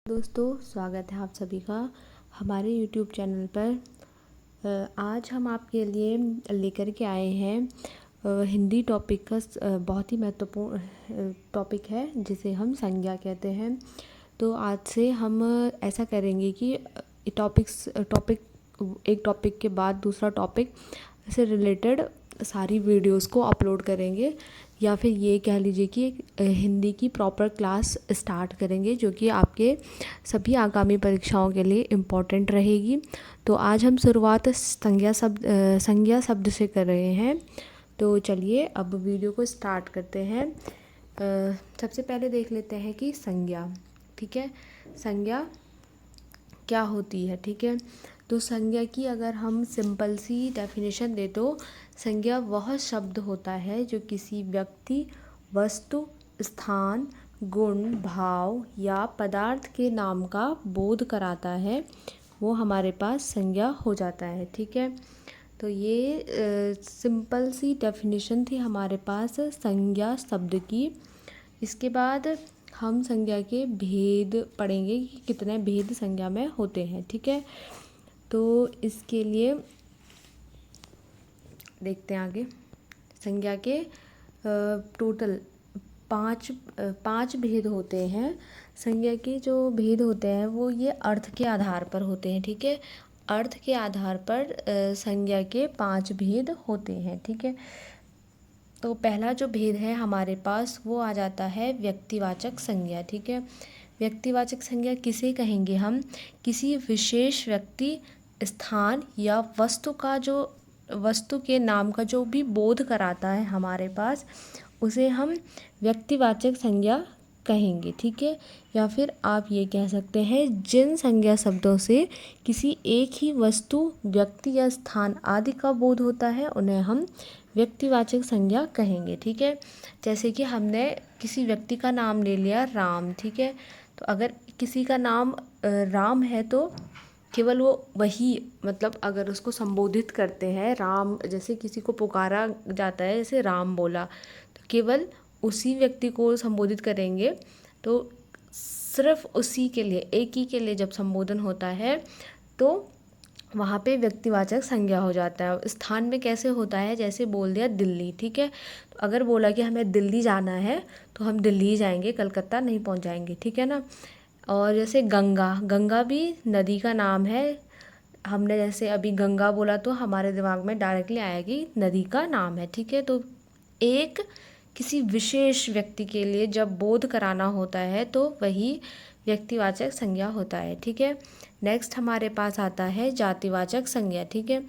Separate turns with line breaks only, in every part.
दोस्तों, स्वागत है आप सभी का हमारे YouTube चैनल पर। आज हम आपके लिए लेकर के आए हैं हिंदी टॉपिक का बहुत ही महत्वपूर्ण टॉपिक है जिसे हम संज्ञा कहते हैं। तो आज से हम ऐसा करेंगे कि एक टॉपिक के बाद दूसरा टॉपिक से रिलेटेड सारी वीडियोस को अपलोड करेंगे, या फिर ये कह लीजिए कि हिंदी की प्रॉपर क्लास स्टार्ट करेंगे जो कि आपके सभी आगामी परीक्षाओं के लिए इम्पोर्टेंट रहेगी। तो आज हम शुरुआत संज्ञा शब्द से कर रहे हैं। तो चलिए अब वीडियो को स्टार्ट करते हैं। सबसे पहले देख लेते हैं कि संज्ञा, ठीक है, संज्ञा क्या होती है। ठीक है, तो संज्ञा की अगर हम सिंपल सी डेफिनेशन दे तो संज्ञा वह शब्द होता है जो किसी व्यक्ति, वस्तु, स्थान, गुण, भाव या पदार्थ के नाम का बोध कराता है, वो हमारे पास संज्ञा हो जाता है। ठीक है, तो ये सिंपल सी डेफिनेशन थी हमारे पास संज्ञा शब्द की। इसके बाद हम संज्ञा के भेद पढ़ेंगे कि कितने भेद संज्ञा में होते हैं। ठीक है, तो इसके लिए देखते हैं आगे। संज्ञा के टोटल पाँच भेद होते हैं। संज्ञा के जो भेद होते हैं वो ये अर्थ के आधार पर होते हैं। ठीक है, अर्थ के आधार पर संज्ञा के 5 भेद होते हैं। ठीक है, तो पहला जो भेद है हमारे पास वो आ जाता है व्यक्तिवाचक संज्ञा। ठीक है, व्यक्तिवाचक संज्ञा किसे कहेंगे हम? किसी विशेष व्यक्ति, स्थान या वस्तु के नाम का जो भी बोध कराता है हमारे पास, उसे हम व्यक्तिवाचक संज्ञा कहेंगे। ठीक है, या फिर आप ये कह सकते हैं जिन संज्ञा शब्दों से किसी एक ही वस्तु, व्यक्ति या स्थान आदि का बोध होता है उन्हें हम व्यक्तिवाचक संज्ञा कहेंगे। ठीक है, जैसे कि हमने किसी व्यक्ति का नाम ले लिया राम। ठीक है, तो अगर किसी का नाम राम है तो केवल वो वही, मतलब अगर उसको संबोधित करते हैं राम, जैसे किसी को पुकारा जाता है जैसे राम बोला, तो केवल उसी व्यक्ति को संबोधित करेंगे। तो सिर्फ उसी के लिए, एक ही के लिए जब संबोधन होता है तो वहाँ पे व्यक्तिवाचक संज्ञा हो जाता है। स्थान में कैसे होता है? जैसे बोल दिया दिल्ली। ठीक है, तो अगर बोला कि हमें दिल्ली जाना है तो हम दिल्ली ही जाएंगे, कलकत्ता नहीं पहुँच जाएंगे। ठीक है ना। और जैसे गंगा, गंगा भी नदी का नाम है। हमने जैसे अभी गंगा बोला तो हमारे दिमाग में डायरेक्टली आया कि नदी का नाम है। ठीक है, तो एक किसी विशेष व्यक्ति के लिए जब बोध कराना होता है तो वही व्यक्तिवाचक संज्ञा होता है। ठीक है, नेक्स्ट हमारे पास आता है जातिवाचक संज्ञा। ठीक है,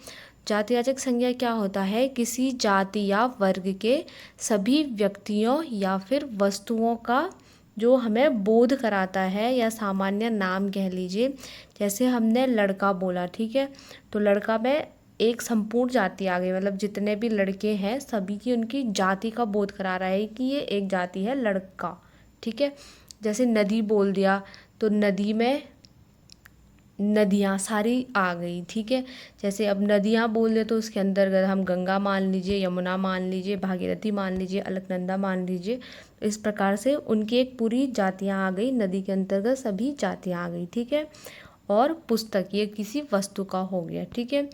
जातिवाचक संज्ञा क्या होता है? किसी जाति या वर्ग के सभी व्यक्तियों या फिर वस्तुओं का जो हमें बोध कराता है, या सामान्य नाम कह लीजिए। जैसे हमने लड़का बोला, ठीक है, तो लड़का में एक संपूर्ण जाति आ गई, मतलब जितने भी लड़के हैं सभी की उनकी जाति का बोध करा रहा है कि ये एक जाति है लड़का। ठीक है, जैसे नदी बोल दिया तो नदी में नदियाँ सारी आ गई। ठीक है, जैसे अब नदियाँ बोल दे तो उसके अंतर्गत हम गंगा मान लीजिए, यमुना मान लीजिए, भागीरथी मान लीजिए, अलकनंदा मान लीजिए। इस प्रकार से उनकी एक पूरी जातियाँ आ गई, नदी के अंतर्गत सभी जातियाँ आ गई। ठीक है, और पुस्तक ये किसी वस्तु का हो गया। ठीक है,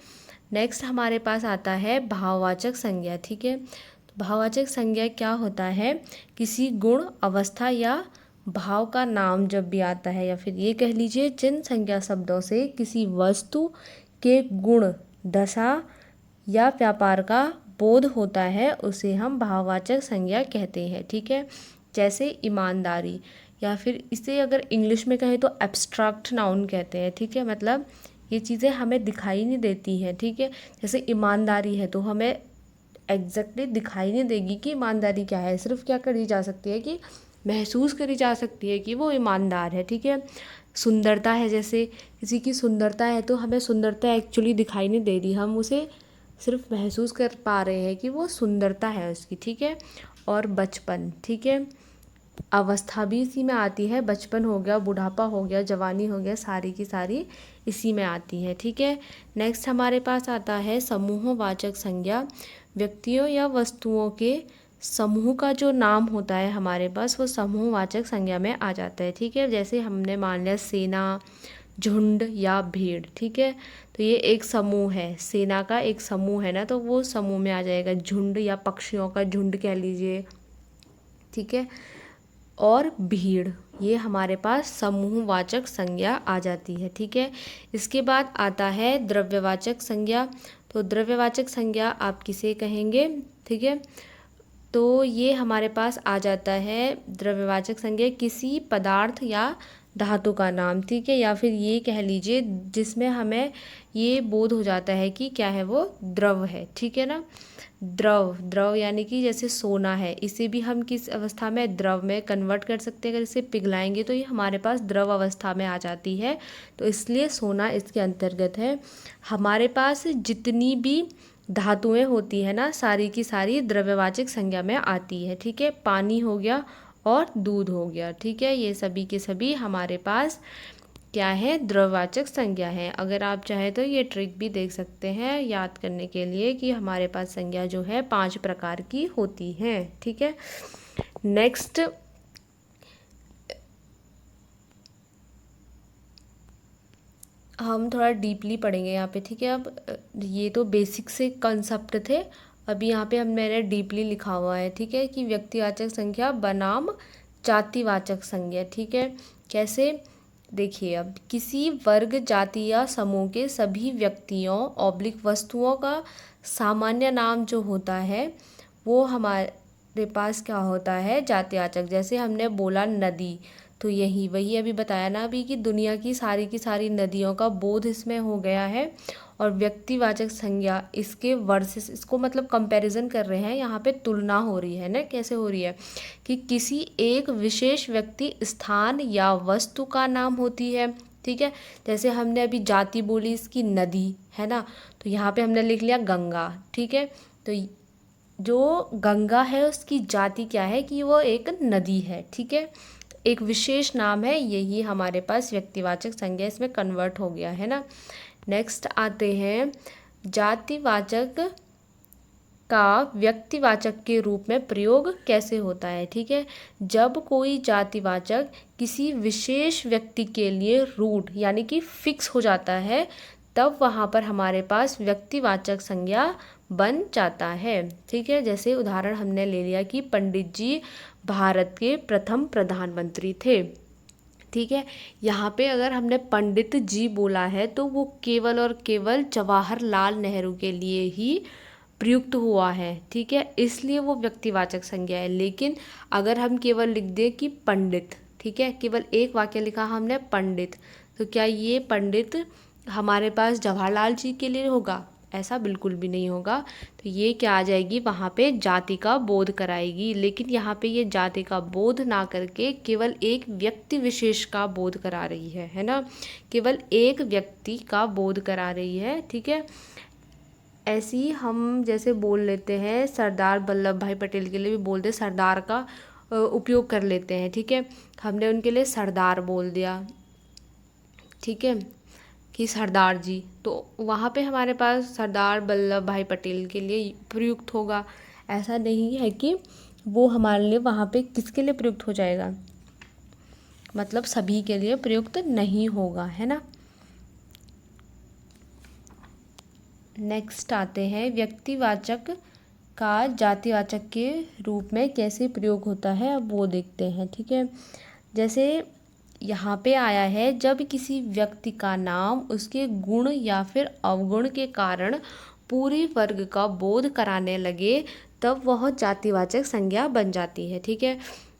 नेक्स्ट हमारे पास आता है भाववाचक संज्ञा। ठीक है, तो भाववाचक संज्ञा क्या होता है? किसी गुण, अवस्था या भाव का नाम जब भी आता है, या फिर ये कह लीजिए जिन संज्ञा शब्दों से किसी वस्तु के गुण, दशा या व्यापार का बोध होता है उसे हम भाववाचक संज्ञा कहते हैं। ठीक है, जैसे ईमानदारी, या फिर इसे अगर इंग्लिश में कहें तो एब्स्ट्रैक्ट नाउन कहते हैं। ठीक है, मतलब ये चीज़ें हमें दिखाई नहीं देती हैं। ठीक है, जैसे ईमानदारी है तो हमें एग्जैक्टली दिखाई नहीं देगी कि ईमानदारी क्या है, सिर्फ क्या करी जा सकती है कि महसूस करी जा सकती है कि वो ईमानदार है। ठीक है, सुंदरता है, जैसे किसी की सुंदरता है तो हमें सुंदरता एक्चुअली दिखाई नहीं दे रही, हम उसे सिर्फ महसूस कर पा रहे हैं कि वो सुंदरता है उसकी। ठीक है, और बचपन, ठीक है, अवस्था भी इसी में आती है। बचपन हो गया, बुढ़ापा हो गया, जवानी हो गया, सारी की सारी इसी में आती है। ठीक है, नेक्स्ट हमारे पास आता है समूहवाचक संज्ञा। व्यक्तियों या वस्तुओं के समूह का जो नाम होता है हमारे पास वो समूहवाचक संज्ञा में आ जाता है। ठीक है, जैसे हमने मान लिया सेना, झुंड या भीड़। ठीक है, तो ये एक समूह है, सेना का एक समूह है ना, तो वो समूह में आ जाएगा। झुंड या पक्षियों का झुंड कह लीजिए। ठीक है, और भीड़, ये हमारे पास समूहवाचक संज्ञा आ जाती है। ठीक है, इसके बाद आता है द्रव्यवाचक संज्ञा। तो द्रव्यवाचक संज्ञा आप किसे कहेंगे? ठीक है, तो ये हमारे पास आ जाता है द्रव्यवाचक संज्ञा किसी पदार्थ या धातु का नाम। ठीक है, या फिर ये कह लीजिए जिसमें हमें ये बोध हो जाता है कि क्या है, वो द्रव है। ठीक है ना, द्रव यानी कि जैसे सोना है, इसे भी हम किस अवस्था में, द्रव में कन्वर्ट कर सकते हैं। अगर इसे पिघलाएंगे तो ये हमारे पास द्रव अवस्था में आ जाती है, तो इसलिए सोना इसके अंतर्गत है। हमारे पास जितनी भी धातुएं होती है ना, सारी की सारी द्रव्यवाचक संज्ञा में आती है। ठीक है, पानी हो गया और दूध हो गया। ठीक है, ये सभी के सभी हमारे पास क्या है, द्रव्यवाचक संज्ञा है। अगर आप चाहे तो ये ट्रिक भी देख सकते हैं याद करने के लिए कि हमारे पास संज्ञा जो है 5 प्रकार की होती हैं। ठीक है, नेक्स्ट हम थोड़ा डीपली पढ़ेंगे यहाँ पे। ठीक है, अब ये तो बेसिक से कंसेप्ट थे, अभी यहाँ पे हम मैंने डीपली लिखा हुआ है। ठीक है, कि व्यक्तिवाचक संज्ञा बनाम जातिवाचक संज्ञा। ठीक है, कैसे, देखिए अब किसी वर्ग, जाति या समूह के सभी व्यक्तियों ऑब्लिक वस्तुओं का सामान्य नाम जो होता है वो हमारे पास क्या होता है, जातिवाचक। जैसे हमने बोला नदी, तो यही वही अभी बताया ना अभी कि दुनिया की सारी नदियों का बोध इसमें हो गया है। और व्यक्तिवाचक संज्ञा इसके वर्सेस, इसको मतलब कंपैरिजन कर रहे हैं, यहाँ पे तुलना हो रही है ना। कैसे हो रही है कि किसी एक विशेष व्यक्ति, स्थान या वस्तु का नाम होती है। ठीक है, जैसे हमने अभी जाति बोली इसकी नदी है ना, तो यहाँ पे हमने लिख लिया गंगा। ठीक है, तो जो गंगा है उसकी जाति क्या है कि वो एक नदी है। ठीक है, एक विशेष नाम है, यही हमारे पास व्यक्तिवाचक संज्ञा इसमें कन्वर्ट हो गया है ना। नेक्स्ट आते हैं जातिवाचक का व्यक्तिवाचक के रूप में प्रयोग कैसे होता है। ठीक है, जब कोई जातिवाचक किसी विशेष व्यक्ति के लिए रूट यानी कि फिक्स हो जाता है, तब वहाँ पर हमारे पास व्यक्तिवाचक संज्ञा बन जाता है। ठीक है, जैसे उदाहरण हमने ले लिया कि पंडित जी भारत के प्रथम प्रधानमंत्री थे। ठीक है, यहाँ पे अगर हमने पंडित जी बोला है तो वो केवल और केवल जवाहरलाल नेहरू के लिए ही प्रयुक्त हुआ है। ठीक है, इसलिए वो व्यक्तिवाचक संज्ञा है। लेकिन अगर हम केवल लिख दें कि पंडित, ठीक है, केवल एक वाक्य लिखा हमने पंडित, तो क्या ये पंडित हमारे पास जवाहरलाल जी के लिए होगा? ऐसा बिल्कुल भी नहीं होगा। तो ये क्या आ जाएगी, वहाँ पे जाति का बोध कराएगी। लेकिन यहाँ पे ये जाति का बोध ना करके केवल एक व्यक्ति विशेष का बोध करा रही है ना, केवल एक व्यक्ति का बोध करा रही है। ठीक है, ऐसी हम जैसे बोल लेते हैं सरदार वल्लभ भाई पटेल के लिए भी बोलते, सरदार का उपयोग कर लेते हैं। ठीक है, हमने उनके लिए सरदार बोल दिया। ठीक है, कि सरदार जी, तो वहाँ पे हमारे पास सरदार वल्लभ भाई पटेल के लिए प्रयुक्त होगा। ऐसा नहीं है कि वो हमारे लिए वहाँ पे किसके लिए प्रयुक्त हो जाएगा, मतलब सभी के लिए प्रयुक्त नहीं होगा, है ना। नेक्स्ट आते हैं व्यक्तिवाचक का जातिवाचक के रूप में कैसे प्रयोग होता है, अब वो देखते हैं। ठीक है, जैसे यहाँ पे आया है, जब किसी व्यक्ति का नाम उसके गुण या फिर अवगुण के कारण पूरे वर्ग का बोध कराने लगे, तब वह जातिवाचक संज्ञा बन जाती है। ठीक है,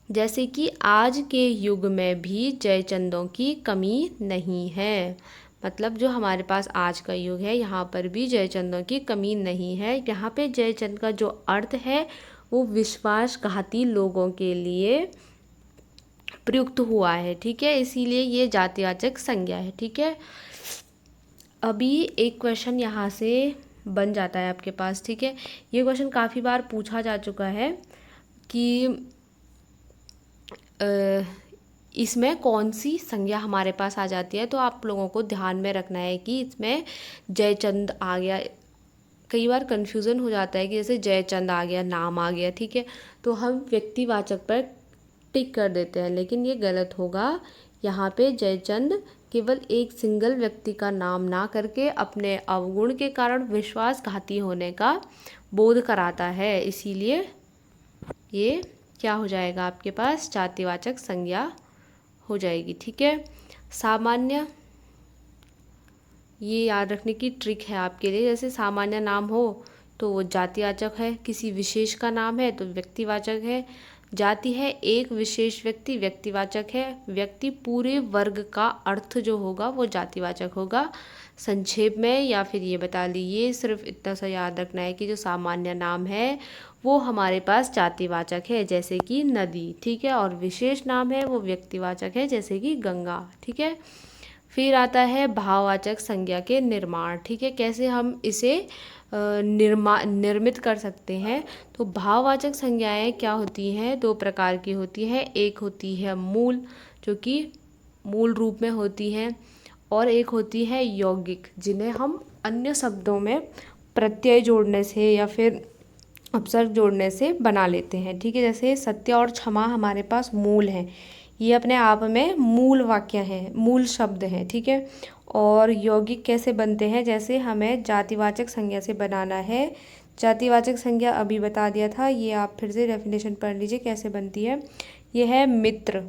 जैसे कि आज के युग में भी जयचंदों की कमी नहीं है, मतलब जो हमारे पास आज का युग है यहाँ पर भी जयचंदों की कमी नहीं है। यहाँ पे जयचंद का जो अर्थ है वो विश्वासघाती लोगों के लिए प्रयुक्त हुआ है। ठीक है, इसीलिए ये जातिवाचक संज्ञा है। ठीक है, अभी एक क्वेश्चन यहाँ से बन जाता है आपके पास। ठीक है, ये क्वेश्चन काफ़ी बार पूछा जा चुका है कि इसमें कौन सी संज्ञा हमारे पास आ जाती है। तो आप लोगों को ध्यान में रखना है कि इसमें जयचंद आ गया, कई बार कन्फ्यूज़न हो जाता है कि जैसे जयचंद आ गया, नाम आ गया, ठीक है, तो हम व्यक्तिवाचक पर टिक कर देते हैं, लेकिन ये गलत होगा। यहाँ पे जयचंद केवल एक सिंगल व्यक्ति का नाम ना करके अपने अवगुण के कारण विश्वासघाती होने का बोध कराता है, इसीलिए ये क्या हो जाएगा आपके पास, जातिवाचक संज्ञा हो जाएगी। ठीक है, सामान्य, ये याद रखने की ट्रिक है आपके लिए। जैसे सामान्य नाम हो तो वो जातिवाचक है, किसी विशेष का नाम है तो व्यक्तिवाचक है, जाति है एक विशेष व्यक्ति, व्यक्तिवाचक है, व्यक्ति पूरे वर्ग का अर्थ जो होगा वो जातिवाचक होगा। संक्षेप में या फिर ये बता लीजिए, सिर्फ इतना सा याद रखना है कि जो सामान्य नाम है वो हमारे पास जातिवाचक है, जैसे कि नदी, ठीक है, और विशेष नाम है वो व्यक्तिवाचक है, जैसे कि गंगा। ठीक है, फिर आता है भाववाचक संज्ञा के निर्माण। ठीक है, कैसे हम इसे निर्मित कर सकते हैं। तो भाववाचक संज्ञाएं क्या होती हैं, दो प्रकार की होती हैं। एक होती है मूल, जो कि मूल रूप में होती हैं, और एक होती है यौगिक, जिन्हें हम अन्य शब्दों में प्रत्यय जोड़ने से या फिर अपसर्ग जोड़ने से बना लेते हैं। ठीक है, जैसे सत्य और क्षमा हमारे पास मूल हैं, ये अपने आप में मूल वाक्य हैं, मूल शब्द हैं। ठीक है, और यौगिक कैसे बनते हैं, जैसे हमें जातिवाचक संज्ञा से बनाना है। जातिवाचक संज्ञा अभी बता दिया था, ये आप फिर से डेफिनेशन पढ़ लीजिए कैसे बनती है। ये है मित्र,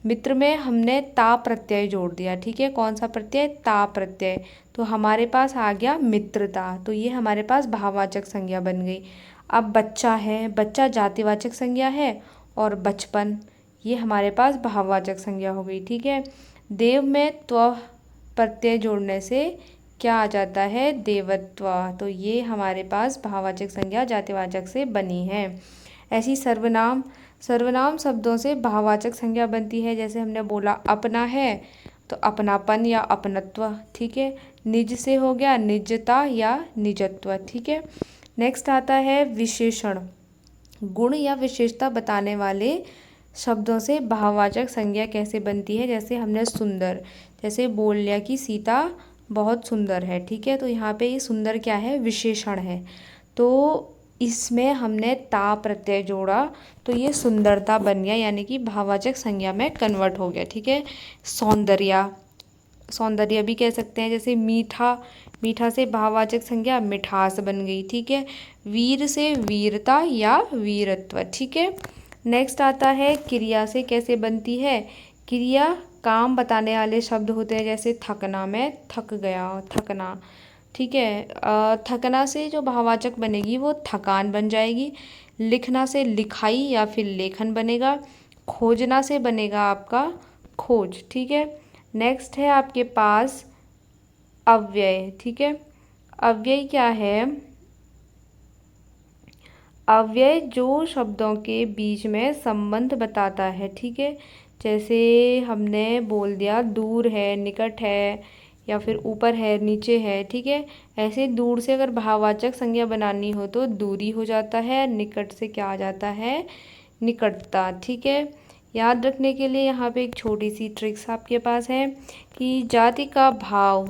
मित्र में हमने ता प्रत्यय जोड़ दिया। ठीक है, कौन सा प्रत्यय, ता प्रत्यय, तो हमारे पास आ गया मित्रता, तो ये हमारे पास भाववाचक संज्ञा बन गई। अब बच्चा है, बच्चा जातिवाचक संज्ञा है, और बचपन ये हमारे पास भाववाचक संज्ञा हो गई। ठीक है, देव में त्व प्रत्यय जोड़ने से क्या आ जाता है, देवत्व, तो ये हमारे पास भाववाचक संज्ञा जातिवाचक से बनी है। ऐसी सर्वनाम, सर्वनाम शब्दों से भाववाचक संज्ञा बनती है। जैसे हमने बोला अपना है तो अपनापन या अपनत्व। ठीक है, निज से हो गया निजता या निजत्व। ठीक है, नेक्स्ट आता है विशेषण, गुण या विशेषता बताने वाले शब्दों से भाववाचक संज्ञा कैसे बनती है। जैसे हमने सुंदर, जैसे बोल लिया कि सीता बहुत सुंदर है। ठीक है, तो यहाँ पे ये सुंदर क्या है, विशेषण है, तो इसमें हमने ता प्रत्यय जोड़ा तो ये सुंदरता बन गया, यानी कि भाववाचक संज्ञा में कन्वर्ट हो गया। ठीक है, सौंदर्य, सौंदर्य भी कह सकते हैं। जैसे मीठा, मीठा से भाववाचक संज्ञा मिठास बन गई। ठीक है, वीर से वीरता या वीरत्व। ठीक है, नेक्स्ट आता है क्रिया से कैसे बनती है। क्रिया काम बताने वाले शब्द होते हैं। जैसे थकना, में थक गया, थकना। ठीक है, थकना से जो भाववाचक बनेगी वो थकान बन जाएगी। लिखना से लिखाई या फिर लेखन बनेगा। खोजना से बनेगा आपका खोज। ठीक है, नेक्स्ट है आपके पास अव्यय। ठीक है, अव्यय क्या है, अव्यय जो शब्दों के बीच में संबंध बताता है। ठीक है, जैसे हमने बोल दिया दूर है, निकट है, या फिर ऊपर है, नीचे है। ठीक है, ऐसे दूर से अगर भाववाचक संज्ञा बनानी हो तो दूरी हो जाता है, निकट से क्या आ जाता है, निकटता। ठीक है, याद रखने के लिए यहाँ पे एक छोटी सी ट्रिक्स आपके पास है कि जाति का भाव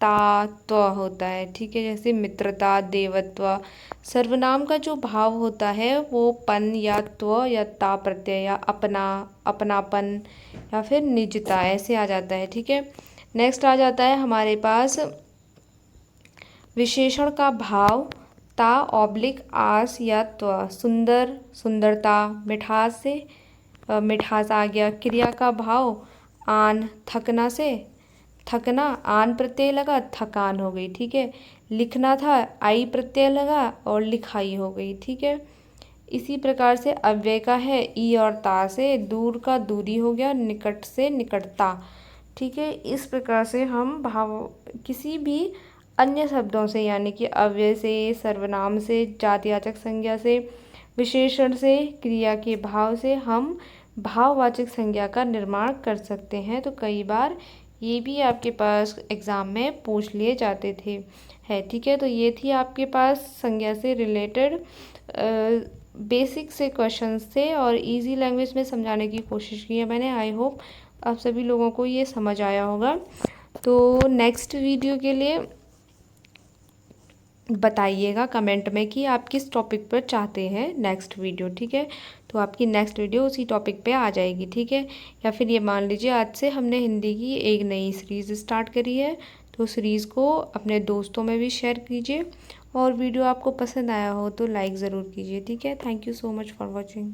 ता त्व होता है। ठीक है, जैसे मित्रता, देवत्व। सर्वनाम का जो भाव होता है वो पन या त्व या ता प्रत्यय या अपना, अपनापन या फिर निजता ऐसे आ जाता है। ठीक है, नेक्स्ट आ जाता है हमारे पास विशेषण का भाव ता ऑब्लिक आस या त्व। सुंदर, सुंदरता, मिठास से मिठास आ गया। क्रिया का भाव आन, थकना से थकना, आन प्रत्यय लगा, थकान हो गई। ठीक है, लिखना था, आई प्रत्यय लगा और लिखाई हो गई। ठीक है, इसी प्रकार से अव्यय का है ई और ता से दूर का दूरी हो गया, निकट से निकटता। ठीक है, इस प्रकार से हम भाव किसी भी अन्य शब्दों से, यानी कि अव्यय से, सर्वनाम से, जातिवाचक संज्ञा से, विशेषण से, क्रिया के भाव से हम भाववाचक संज्ञा का निर्माण कर सकते हैं। तो कई बार ये भी आपके पास एग्ज़ाम में पूछ लिए जाते थे है। ठीक है, तो ये थी आपके पास संज्ञा से रिलेटेड बेसिक से क्वेश्चंस थे और इजी लैंग्वेज में समझाने की कोशिश की है मैंने। आई होप आप सभी लोगों को ये समझ आया होगा। तो नेक्स्ट वीडियो के लिए बताइएगा कमेंट में कि आप किस टॉपिक पर चाहते हैं नेक्स्ट वीडियो, ठीक है। तो आपकी नेक्स्ट वीडियो उसी टॉपिक पे आ जाएगी, ठीक है। या फिर ये मान लीजिए आज से हमने हिंदी की एक नई सीरीज़ स्टार्ट करी है, तो सीरीज़ को अपने दोस्तों में भी शेयर कीजिए, और वीडियो आपको पसंद आया हो तो लाइक ज़रूर कीजिए, ठीक है। Thank you so much for watching.